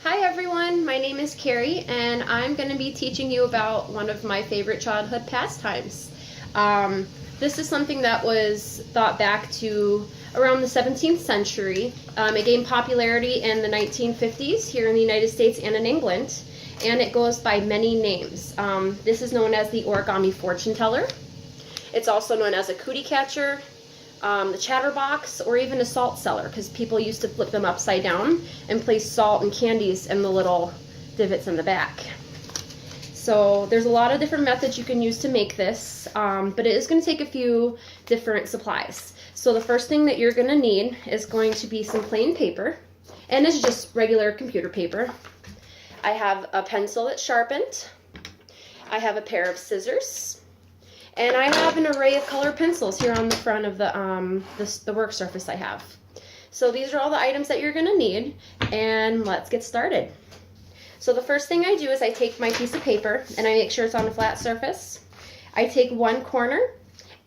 Hi everyone, my name is Carrie and I'm going to be teaching you about one of my favorite childhood pastimes. This is something that was thought back to around the 17th century. It gained popularity in the 1950s here in the United States and in England, and it goes by many names. This is known as the origami fortune teller. It's also known as a cootie catcher, the chatterbox, or even a salt cellar, because people used to flip them upside down and place salt and candies in the little divots in the back. So there's a lot of different methods you can use to make this, but it is going to take a few different supplies. So the first thing that you're going to need is going to be some plain paper, and this is just regular computer paper. I have a pencil that's sharpened. I have a pair of scissors. And I have an array of colored pencils here on the front of the work surface I have. So these are all the items that you're going to need, and let's get started. So the first thing I do is I take my piece of paper and I make sure it's on a flat surface. I take one corner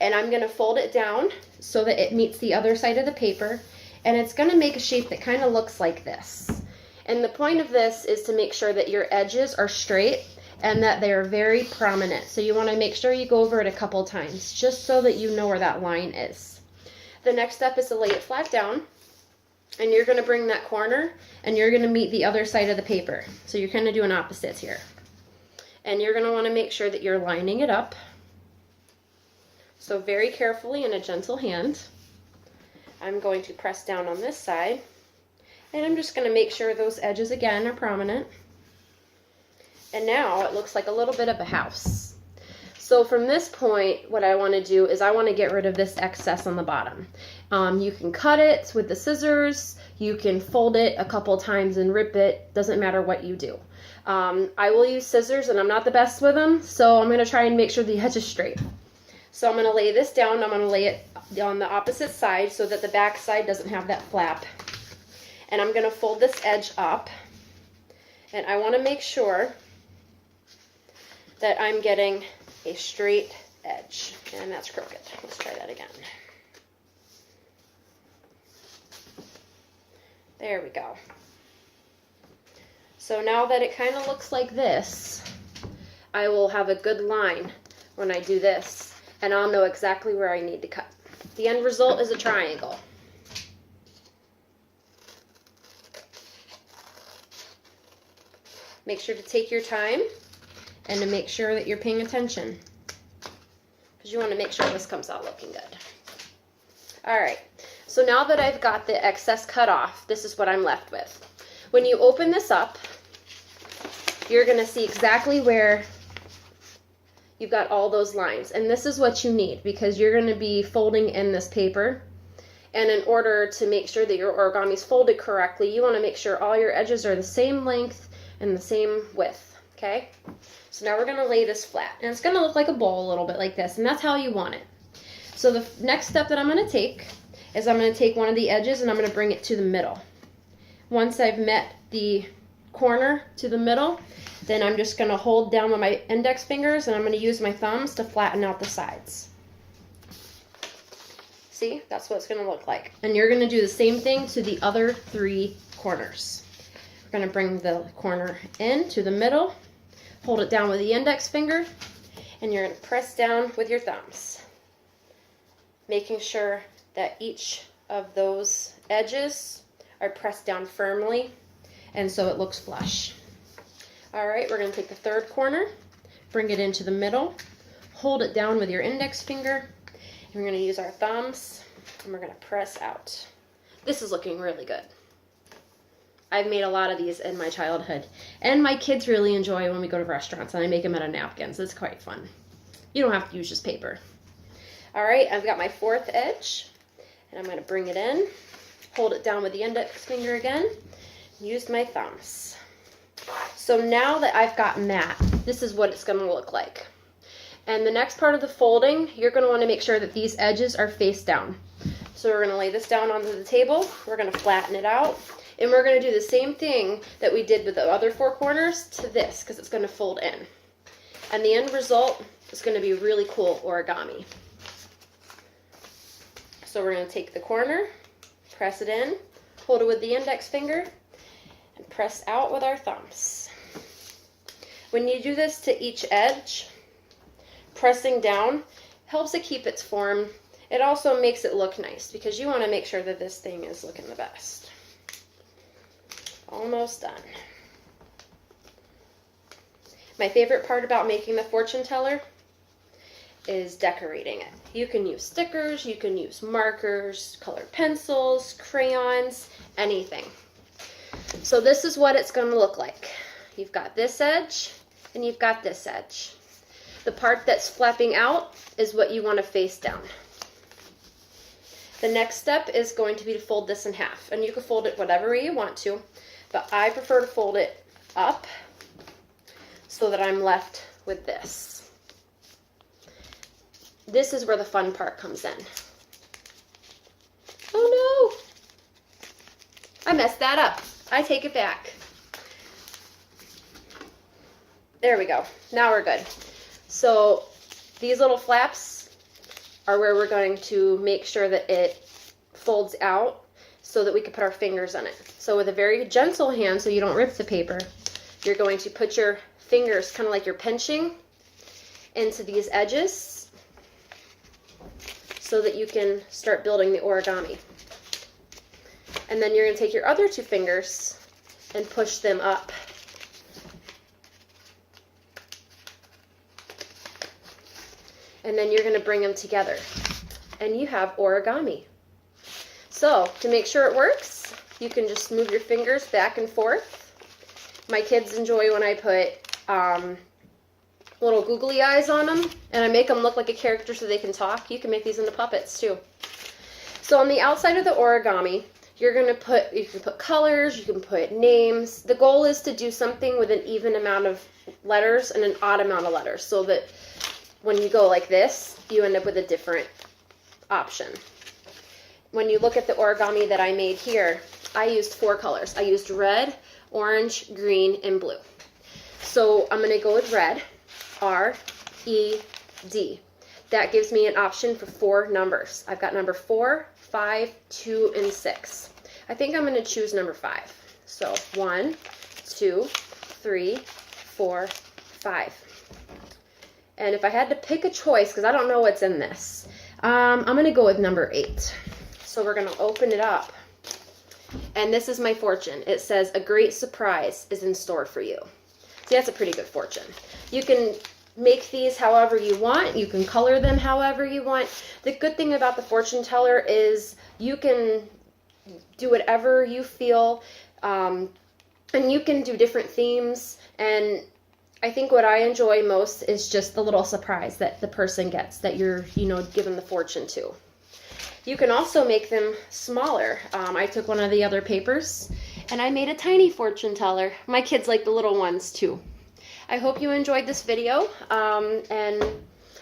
and I'm going to fold it down so that it meets the other side of the paper, and it's going to make a shape that kind of looks like this. And the point of this is to make sure that your edges are straight and that they are very prominent. So you want to make sure you go over it a couple times just so that you know where that line is. The next step is to lay it flat down, and you're going to bring that corner and you're going to meet the other side of the paper. So you're kind of doing opposites here. And you're going to want to make sure that you're lining it up. So very carefully in a gentle hand, I'm going to press down on this side, and I'm just going to make sure those edges again are prominent. And now it looks like a little bit of a house. So from this point, what I want to do is I want to get rid of this excess on the bottom. You can cut it with the scissors, you can fold it a couple times and rip it, doesn't matter what you do. I will use scissors, and I'm not the best with them, so I'm going to try and make sure the edge is straight. So I'm going to lay this down, I'm going to lay it on the opposite side so that the back side doesn't have that flap. And I'm going to fold this edge up, and I want to make sure that I'm getting a straight edge, and that's crooked. Let's try that again. There we go. So now that it kind of looks like this, I will have a good line when I do this, and I'll know exactly where I need to cut. The end result is a triangle. Make sure to take your time and to make sure that you're paying attention, because you want to make sure this comes out looking good. Alright, so now that I've got the excess cut off, this is what I'm left with. When you open this up, you're going to see exactly where you've got all those lines, and this is what you need because you're going to be folding in this paper. And in order to make sure that your origami is folded correctly, you want to make sure all your edges are the same length and the same width. Okay? So now we're going to lay this flat, and it's going to look like a bowl a little bit like this, and that's how you want it. So the next step that I'm going to take is I'm going to take one of the edges and I'm going to bring it to the middle. Once I've met the corner to the middle, then I'm just going to hold down with my index fingers and I'm going to use my thumbs to flatten out the sides. See, that's what it's going to look like. And you're going to do the same thing to the other three corners. We're going to bring the corner in to the middle, hold it down with the index finger, and you're going to press down with your thumbs, making sure that each of those edges are pressed down firmly, and so it looks flush. Alright, we're going to take the third corner, bring it into the middle, hold it down with your index finger, and we're going to use our thumbs, and we're going to press out. This is looking really good. I've made a lot of these in my childhood, and my kids really enjoy when we go to restaurants and I make them out of napkins. It's quite fun. You don't have to use just paper. Alright, I've got my fourth edge, and I'm going to bring it in, hold it down with the index finger again, use my thumbs. So now that I've gotten that, this is what it's going to look like. And the next part of the folding, you're going to want to make sure that these edges are face down. So we're going to lay this down onto the table, we're going to flatten it out, and we're going to do the same thing that we did with the other four corners to this, because it's going to fold in. And the end result is going to be really cool origami. So we're going to take the corner, press it in, hold it with the index finger, and press out with our thumbs. When you do this to each edge, pressing down helps it keep its form. It also makes it look nice because you want to make sure that this thing is looking the best. Almost done. My favorite part about making the fortune teller is decorating it. You can use stickers, you can use markers, colored pencils, crayons, anything. So this is what it's going to look like. You've got this edge and you've got this edge. The part that's flapping out is what you want to face down. The next step is going to be to fold this in half, and you can fold it whatever way you want to, but I prefer to fold it up so that I'm left with this. This is where the fun part comes in. Oh no! I messed that up. I take it back. There we go. Now we're good. So these little flaps are where we're going to make sure that it folds out so that we can put our fingers on it. So with a very gentle hand, so you don't rip the paper, you're going to put your fingers, kind of like you're pinching, into these edges so that you can start building the origami. And then you're going to take your other two fingers and push them up. And then you're going to bring them together. And you have origami. So, to make sure it works, you can just move your fingers back and forth. My kids enjoy when I put little googly eyes on them, and I make them look like a character so they can talk. You can make these into puppets too. So on the outside of the origami, you can put colors, you can put names. The goal is to do something with an even amount of letters and an odd amount of letters, so that when you go like this, you end up with a different option. When you look at the origami that I made here, I used 4 colors. I used red, orange, green, and blue. So I'm going to go with red, R-E-D. That gives me an option for 4 numbers. I've got number 4, 5, 2, and 6. I think I'm going to choose number 5. So 1, 2, 3, 4, 5. And if I had to pick a choice, because I don't know what's in this, I'm going to go with number 8. So we're going to open it up. And this is my fortune. It says, a great surprise is in store for you. See, that's a pretty good fortune. You can make these however you want. You can color them however you want. The good thing about the fortune teller is you can do whatever you feel, and you can do different themes. And I think what I enjoy most is just the little surprise that the person gets that you're, giving the fortune to. You can also make them smaller. I took one of the other papers and I made a tiny fortune teller. My kids like the little ones too. I hope you enjoyed this video and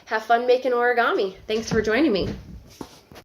have fun making origami. Thanks for joining me.